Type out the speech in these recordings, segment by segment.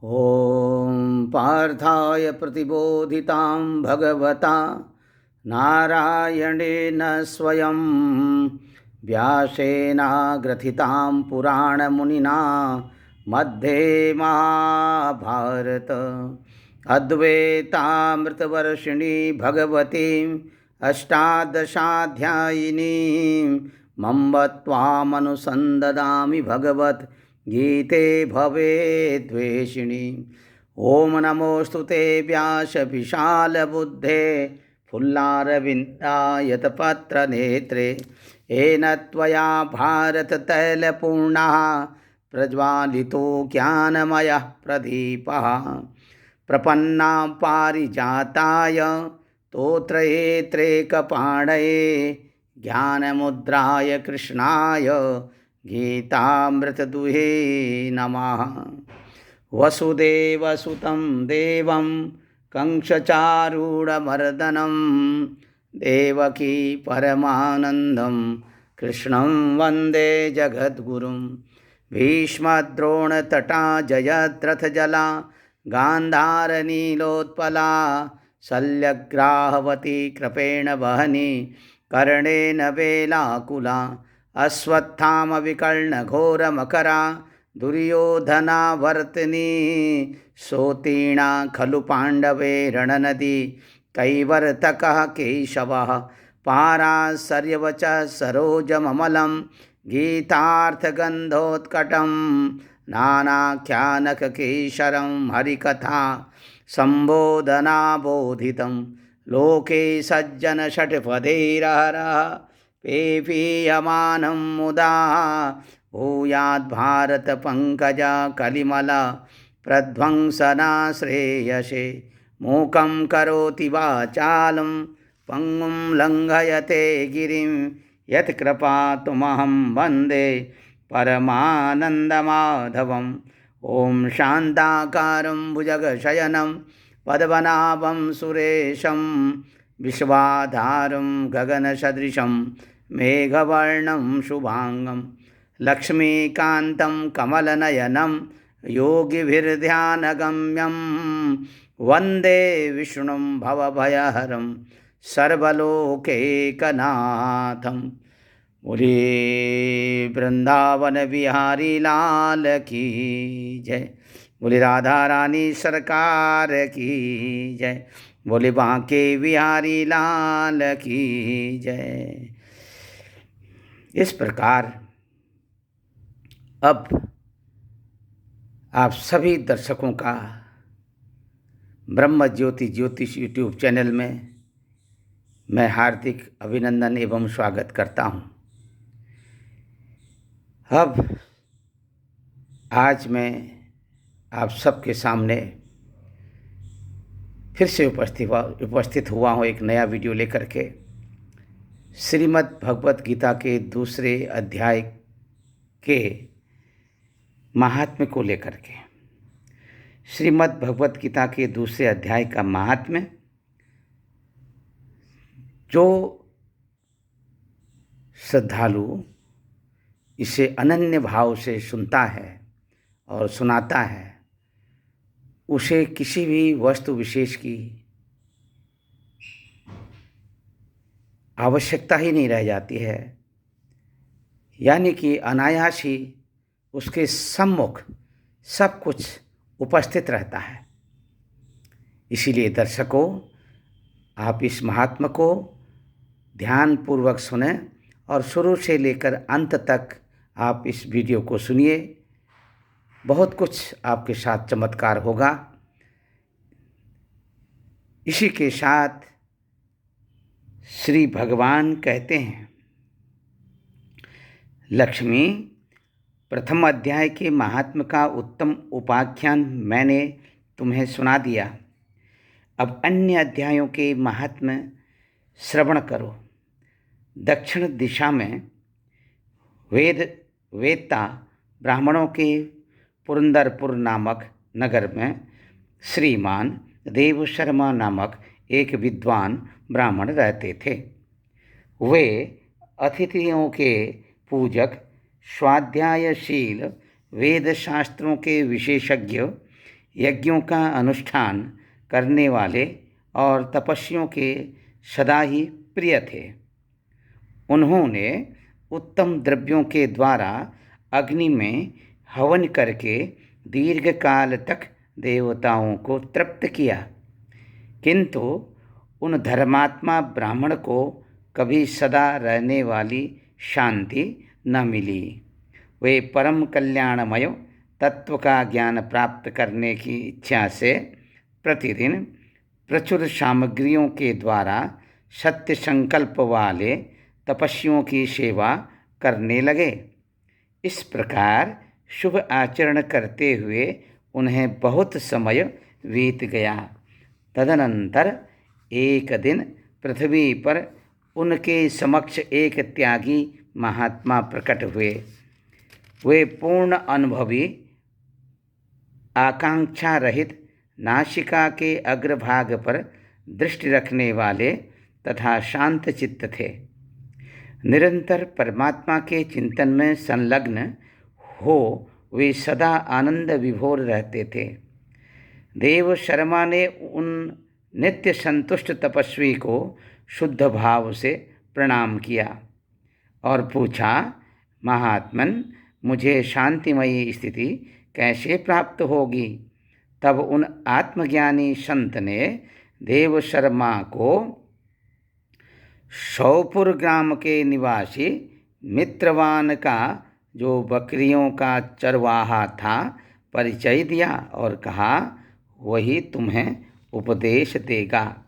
ॐ पार्थाय प्रतिबोधितां भगवता नारायणेन स्वयं व्यासेनाग्रथितां पुराणमुनिना मध्ये महाभारत अद्वैतामृतवर्षिणी भगवतीम् अष्टादशाध्यायिनीं मम त्वामनुसन्ददामि भगवत् गीते भवेद्वेषिणी। ओम नमोऽस्तु ते व्यास विशालबुद्धे फुल्लारविन्दायतपत्रनेत्रे येन त्वया भारततैलपूर्णः प्रज्वालितो ज्ञानमयः प्रदीपः। प्रपन्नां पारिजाताय तोत्रयेत्रैकपाणये ज्ञानमुद्राय कृष्णाय गीतामृतदुहे नमः। वसुदेवसुतं देवं कंसचारूढमर्दनं देवकी परमानन्दं कृष्णं वन्दे जगद्गुरुं। भीष्मद्रोणतटा जयद्रथजला गान्धारनीलोत्पला शल्यग्राहवती कृपेण वहनी कर्णेन वेलाकुला अश्वत्थामविकर्णघोरमकरा दुर्योधनावर्तिनी सोतीर्णा खलु पाण्डवे रणनदी कैवर्तकः केशवः पाराशर्यवचः सरोजममलं गीतार्थगन्धोत्कटं नानाख्यानककेशरं हरिकथा सम्बोधनाबोधितं लोके सज्जनषट्पदैरहरः पेपीयमानं मुदा भूयाद्भारतपङ्कजा कलिमला प्रध्वंसनाश्रेयसे। मूकं करोति वाचालं पङ्गुं लङ्घयते गिरिं यत्कृपातुमहं वन्दे परमानन्दमाधवम्। ॐ शान्ताकारं भुजगशयनं पद्मनाभं सुरेशं विश्वाधारं गगनसदृशं मेघवर्णं शुभांगं लक्ष्मीकान्तं कमलनयनं योगिभिर्ध्यानगम्यं वन्दे विष्णुं भवभयहरं सर्वलोकैकनाथं। बोले वृंदावन बिहारी लाल की जय। बोले राधा रानी सरकार की जय। बोले बांके बिहारी लाल की जय। इस प्रकार अब आप सभी दर्शकों का ब्रह्म ज्योति ज्योतिष यूट्यूब चैनल में मैं हार्दिक अभिनंदन एवं स्वागत करता हूँ। अब आज मैं आप सबके सामने फिर से उपस्थित हुआ हूँ एक नया वीडियो लेकर के। श्रीमद् भगवत गीता के दूसरे अध्याय के महात्म्य को लेकर के। श्रीमद् भगवत गीता के दूसरे अध्याय का महात्म्य जो श्रद्धालु इसे अनन्य भाव से सुनता है और सुनाता है, उसे किसी भी वस्तु विशेष की आवश्यकता ही नहीं रह जाती है, यानी कि अनायास ही उसके सम्मुख सब कुछ उपस्थित रहता है। इसीलिए दर्शकों, आप इस महात्मा को ध्यानपूर्वक सुनें और शुरू से लेकर अंत तक आप इस वीडियो को सुनिए। बहुत कुछ आपके साथ चमत्कार होगा। इसी के साथ श्री भगवान कहते हैं, लक्ष्मी, प्रथम अध्याय के महात्म्य का उत्तम उपाख्यान मैंने तुम्हें सुना दिया। अब अन्य अध्यायों के महात्म्य श्रवण करो। दक्षिण दिशा में वेदता ब्राह्मणों के पुरंदरपुर नामक नगर में श्रीमान देव शर्मा नामक एक विद्वान ब्राह्मण रहते थे। वे अतिथियों के पूजक, स्वाध्यायशील, वेद शास्त्रों के विशेषज्ञ यज्ञों का अनुष्ठान करने वाले और तपस्वियों के सदा ही प्रिय थे। उन्होंने उत्तम द्रव्यों के द्वारा अग्नि में हवन करके दीर्घ काल तक देवताओं को तृप्त किया, किंतु उन धर्मात्मा ब्राह्मण को कभी सदा रहने वाली शांति न मिली। वे परम कल्याणमय तत्व का ज्ञान प्राप्त करने की इच्छा से प्रतिदिन प्रचुर सामग्रियों के द्वारा सत्य संकल्प वाले तपस्वियों की सेवा करने लगे। इस प्रकार शुभ आचरण करते हुए उन्हें बहुत समय बीत गया। तदनंतर एक दिन पृथ्वी पर उनके समक्ष एक त्यागी महात्मा प्रकट हुए। वे पूर्ण अनुभवी, आकांक्षा रहित, नासिका के अग्रभाग पर दृष्टि रखने वाले तथा शांत चित्त थे। निरंतर परमात्मा के चिंतन में संलग्न हो वे सदा आनंद विभोर रहते थे। देव शर्मा ने उन नित्य संतुष्ट तपस्वी को शुद्ध भाव से प्रणाम किया और पूछा, महात्मन, मुझे शांतिमयी स्थिति कैसे प्राप्त होगी? तब उन आत्मज्ञानी संत ने देव शर्मा को शौपुर ग्राम के निवासी मित्रवान का, जो बकरियों का चरवाहा था, परिचय दिया और कहा, वही तुम्हें उपदेश देगा।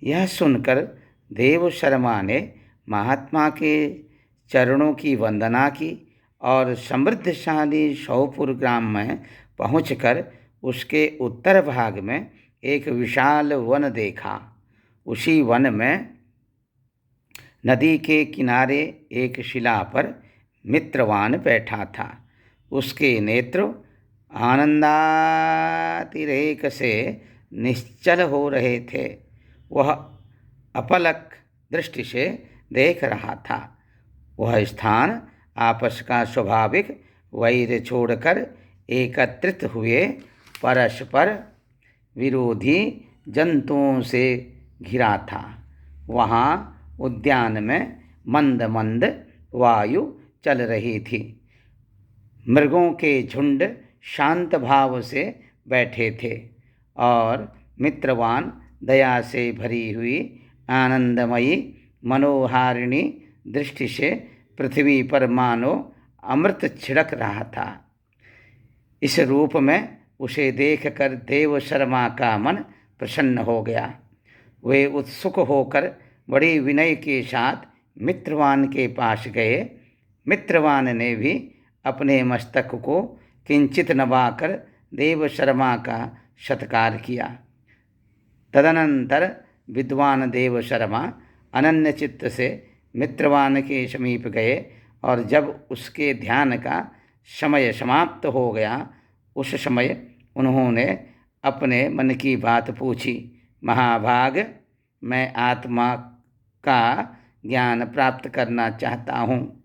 यह सुनकर देव शर्मा ने महात्मा के चरणों की वंदना की और समृद्धशाली शौपुर ग्राम में पहुंचकर उसके उत्तर भाग में एक विशाल वन देखा। उसी वन में नदी के किनारे एक शिला पर मित्रवान बैठा था। उसके नेत्र आनंदातिरेक से निश्चल हो रहे थे। वह अपलक दृष्टि से देख रहा था। वह स्थान आपस का स्वाभाविक वैर छोड़कर एकत्रित हुए परस्पर विरोधी जंतुओं से घिरा था। वहाँ उद्यान में मंद मंद वायु चल रही थी। मृगों के झुंड शांत भाव से बैठे थे और मित्रवान दया से भरी हुई आनंदमयी मनोहारिणी दृष्टि से पृथ्वी पर मानो अमृत छिड़क रहा था। इस रूप में उसे देखकर देव शर्मा का मन प्रसन्न हो गया। वे उत्सुक होकर बड़ी विनय के साथ मित्रवान के पास गए। मित्रवान ने भी अपने मस्तक को किंचित नवाकर देव शर्मा का सत्कार किया। तदनंतर विद्वान देव शर्मा अनन्य चित्त से मित्रवान के समीप गए और जब उसके ध्यान का समय समाप्त हो गया, उस समय उन्होंने अपने मन की बात पूछी। महाभाग, मैं आत्मा का ज्ञान प्राप्त करना चाहता हूँ।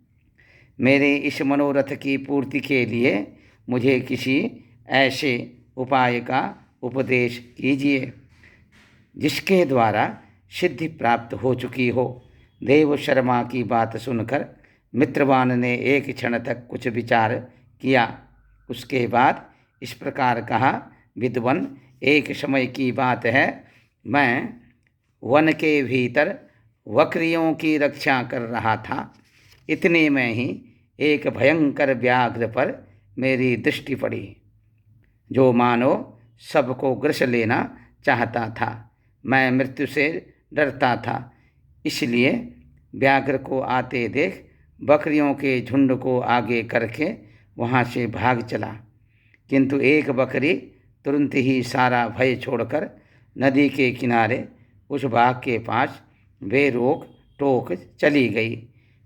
मेरे इस मनोरथ की पूर्ति के लिए मुझे किसी ऐसे उपाय का उपदेश कीजिए जिसके द्वारा सिद्धि प्राप्त हो चुकी हो। देव शर्मा की बात सुनकर मित्रवान ने एक क्षण तक कुछ विचार किया। उसके बाद इस प्रकार कहा, विद्वन, एक समय की बात है, मैं वन के भीतर बकरियों की रक्षा कर रहा था। इतने में ही एक भयंकर व्याघ्र पर मेरी दृष्टि पड़ी, जो मानो सबको ग्रस लेना चाहता था। मैं मृत्यु से डरता था, इसलिए व्याघ्र को आते देख बकरियों के झुंड को आगे करके वहाँ से भाग चला। किंतु एक बकरी तुरंत ही सारा भय छोड़कर नदी के किनारे उस बाघ के पास बेरोक टोक चली गई।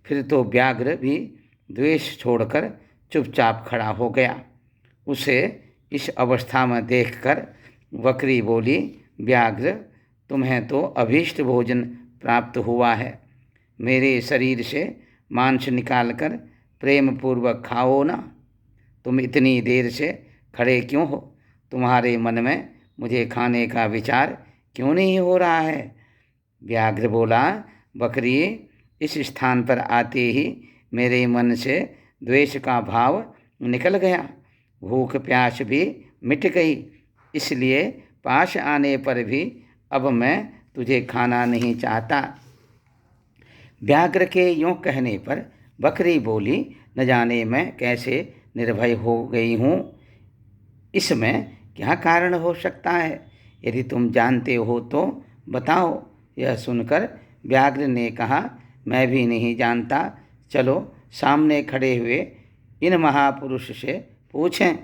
फिर तो व्याघ्र भी द्वेष छोड़कर चुपचाप खड़ा हो गया। उसे इस अवस्था में देखकर बकरी बोली, व्याघ्र, तुम्हें तो अभीष्ट भोजन प्राप्त हुआ है। मेरे शरीर से मांस निकालकर प्रेम पूर्वक खाओ ना। तुम इतनी देर से खड़े क्यों हो? तुम्हारे मन में मुझे खाने का विचार क्यों नहीं हो रहा है? व्याघ्र बोला, बकरी, इस स्थान पर आते ही मेरे मन से द्वेष का भाव निकल गया, भूख प्यास भी मिट गई, इसलिए पास आने पर भी अब मैं तुझे खाना नहीं चाहता। व्याघ्र के यूँ कहने पर बकरी बोली, न जाने मैं कैसे निर्भय हो गई हूँ, इसमें क्या कारण हो सकता है? यदि तुम जानते हो तो बताओ। यह सुनकर व्याघ्र ने कहा, मैं भी नहीं जानता, चलो सामने खड़े हुए इन महापुरुष से पूछें।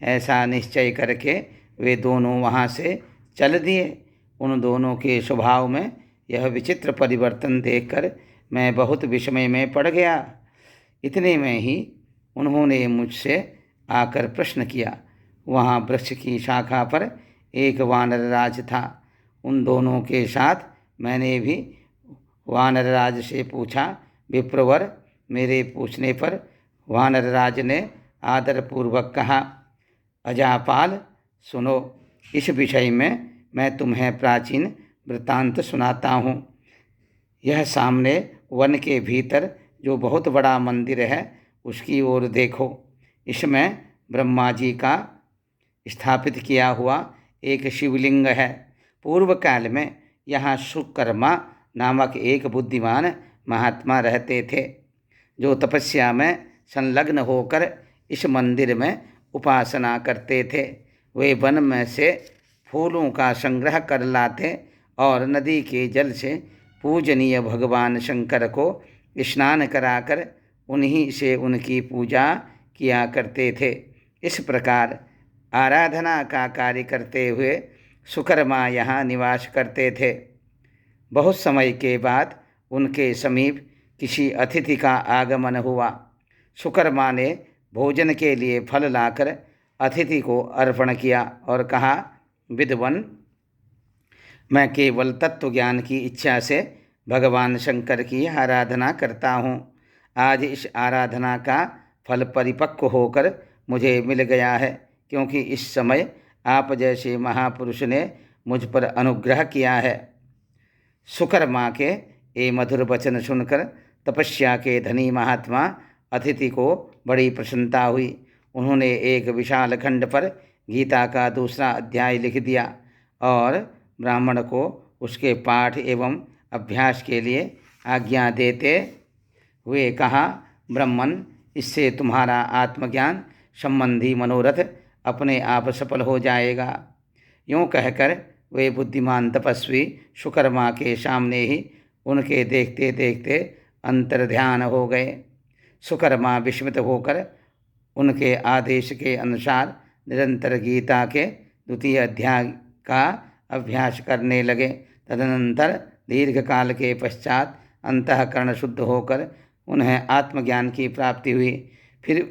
ऐसा निश्चय करके वे दोनों वहाँ से चल दिए। उन दोनों के स्वभाव में यह विचित्र परिवर्तन देखकर मैं बहुत विस्मय में पड़ गया। इतने में ही उन्होंने मुझसे आकर प्रश्न किया। वहाँ वृक्ष की शाखा पर एक वानरराज था। उन दोनों के साथ मैंने भी वानरराज से पूछा। विप्रवर, मेरे पूछने पर वानरराज ने आदरपूर्वक कहा, अजापाल, सुनो, इस विषय में मैं तुम्हें प्राचीन वृत्तांत सुनाता हूँ। यह सामने वन के भीतर जो बहुत बड़ा मंदिर है, उसकी ओर देखो। इसमें ब्रह्मा जी का स्थापित किया हुआ एक शिवलिंग है। पूर्व काल में यहाँ सुकर्मा नामक एक बुद्धिमान महात्मा रहते थे, जो तपस्या में संलग्न होकर इस मंदिर में उपासना करते थे। वे वन में से फूलों का संग्रह कर लाते और नदी के जल से पूजनीय भगवान शंकर को स्नान कराकर उन्हीं से उनकी पूजा किया करते थे। इस प्रकार आराधना का कार्य करते हुए सुकर्मा यहाँ निवास करते थे। बहुत समय के बाद उनके समीप किसी अतिथि का आगमन हुआ। सुकर्मा ने भोजन के लिए फल लाकर अतिथि को अर्पण किया और कहा, विद्वान, मैं केवल तत्व ज्ञान की इच्छा से भगवान शंकर की आराधना करता हूँ। आज इस आराधना का फल परिपक्व होकर मुझे मिल गया है, क्योंकि इस समय आप जैसे महापुरुष ने मुझ पर अनुग्रह किया है। सुकर्मा के ये मधुर वचन सुनकर तपस्या के धनी महात्मा अतिथि को बड़ी प्रसन्नता हुई। उन्होंने एक विशाल खंड पर गीता का दूसरा अध्याय लिख दिया और ब्राह्मण को उसके पाठ एवं अभ्यास के लिए आज्ञा देते हुए कहा, ब्राह्मण, इससे तुम्हारा आत्मज्ञान संबंधी मनोरथ अपने आप सफल हो जाएगा। यूँ कहकर वे बुद्धिमान तपस्वी सुकर्मा के सामने ही उनके देखते देखते अंतर्ध्यान हो गए। सुकर्मा विस्मित होकर उनके आदेश के अनुसार निरंतर गीता के द्वितीय अध्याय का अभ्यास करने लगे। तदनंतर दीर्घ काल के पश्चात अंतःकरण शुद्ध होकर उन्हें आत्मज्ञान की प्राप्ति हुई। फिर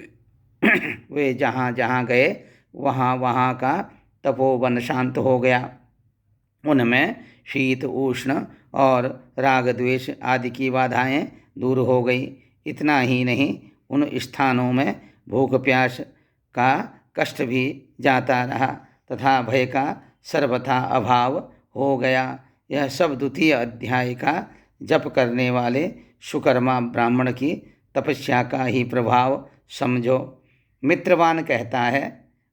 वे जहाँ जहाँ गए वहाँ वहाँ का तपोवन शांत हो गया। उनमें शीत उष्ण और राग द्वेष आदि की बाधाएं दूर हो गई। इतना ही नहीं, उन स्थानों में भूख प्यास का कष्ट भी जाता रहा तथा भय का सर्वथा अभाव हो गया। यह सब द्वितीय अध्याय का जप करने वाले सुकर्मा ब्राह्मण की तपस्या का ही प्रभाव समझो। मित्रवान कहता है,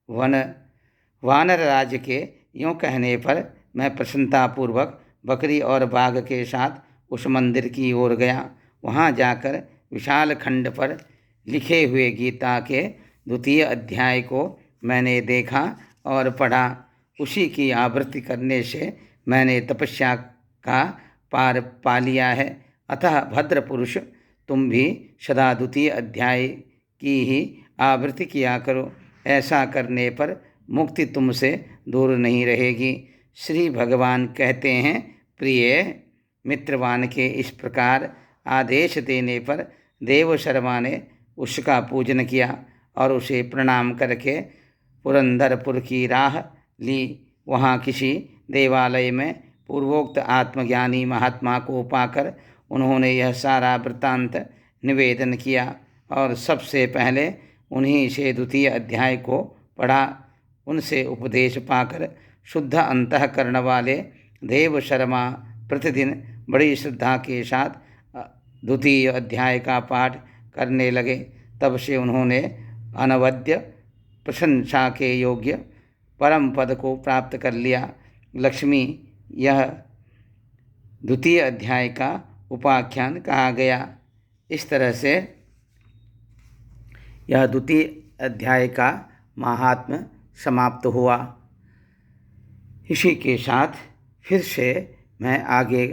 वानर राज के यूँ कहने पर मैं प्रसन्नतापूर्वक बकरी और बाघ के साथ उस मंदिर की ओर गया। वहाँ जाकर विशाल खंड पर लिखे हुए गीता के द्वितीय अध्याय को मैंने देखा और पढ़ा। उसी की आवृत्ति करने से मैंने तपस्या का पार पा लिया है। अतः भद्र पुरुष, तुम भी सदा द्वितीय अध्याय की ही आवृत्ति किया करो। ऐसा करने पर मुक्ति तुमसे दूर नहीं रहेगी। श्री भगवान कहते हैं, प्रिय मित्रवान के इस प्रकार आदेश देने पर देवशर्मा ने उसका पूजन किया और उसे प्रणाम करके पुरंदरपुर की राह ली। वहाँ किसी देवालय में पूर्वोक्त आत्मज्ञानी महात्मा को पाकर उन्होंने यह सारा वृत्तांत निवेदन किया और सबसे पहले उन्हीं से द्वितीय अध्याय को पढ़ा। उनसे उपदेश पाकर शुद्ध अंतःकरण वाले देव शर्मा प्रतिदिन बड़ी श्रद्धा के साथ द्वितीय अध्याय का पाठ करने लगे। तब से उन्होंने अनवद्य प्रशंसा के योग्य परम पद को प्राप्त कर लिया। लक्ष्मी यह द्वितीय अध्याय का उपाख्यान कहा गया। इस तरह से यह द्वितीय अध्याय का महात्म्य समाप्त हुआ। इसी के साथ फिर से मैं आगे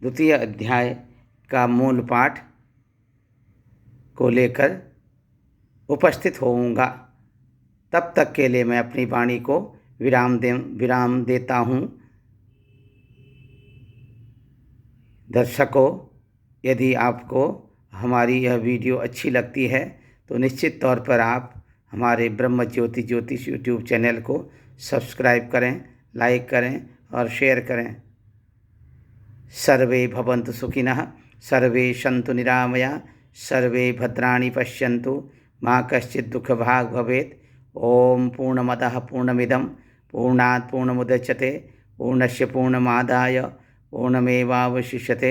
द्वितीय अध्याय का मूल पाठ को लेकर उपस्थित होऊंगा। तब तक के लिए मैं अपनी वाणी को विराम देता हूँ। दर्शकों, यदि आपको हमारी यह वीडियो अच्छी लगती है तो निश्चित तौर पर आप हमारे ब्रह्म ज्योति ज्योतिष यूट्यूब चैनल को सब्सक्राइब करें, लाइक करें और शेयर करें। सर्वे भवन्तु सुखिनः, सर्वे सन्तु निरामया, सर्वे भद्राणि पश्यन्तु, मा कश्चित् दुःखभाग् भवेत्। ओम पूर्णमदः पूर्णमिदं पूर्णात् पूर्णमुदच्यते पूर्णस्य पूर्णमादाय पूर्णमेवावशिष्यते।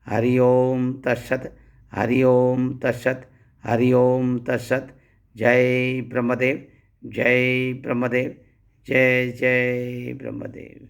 हरि ओम तत्सत्, हरि ओम तत्सत्, हरि ओम तत्सत्। जय ब्रह्मदेव, जय ब्रह्मदेव, जय जय ब्रह्मदेव।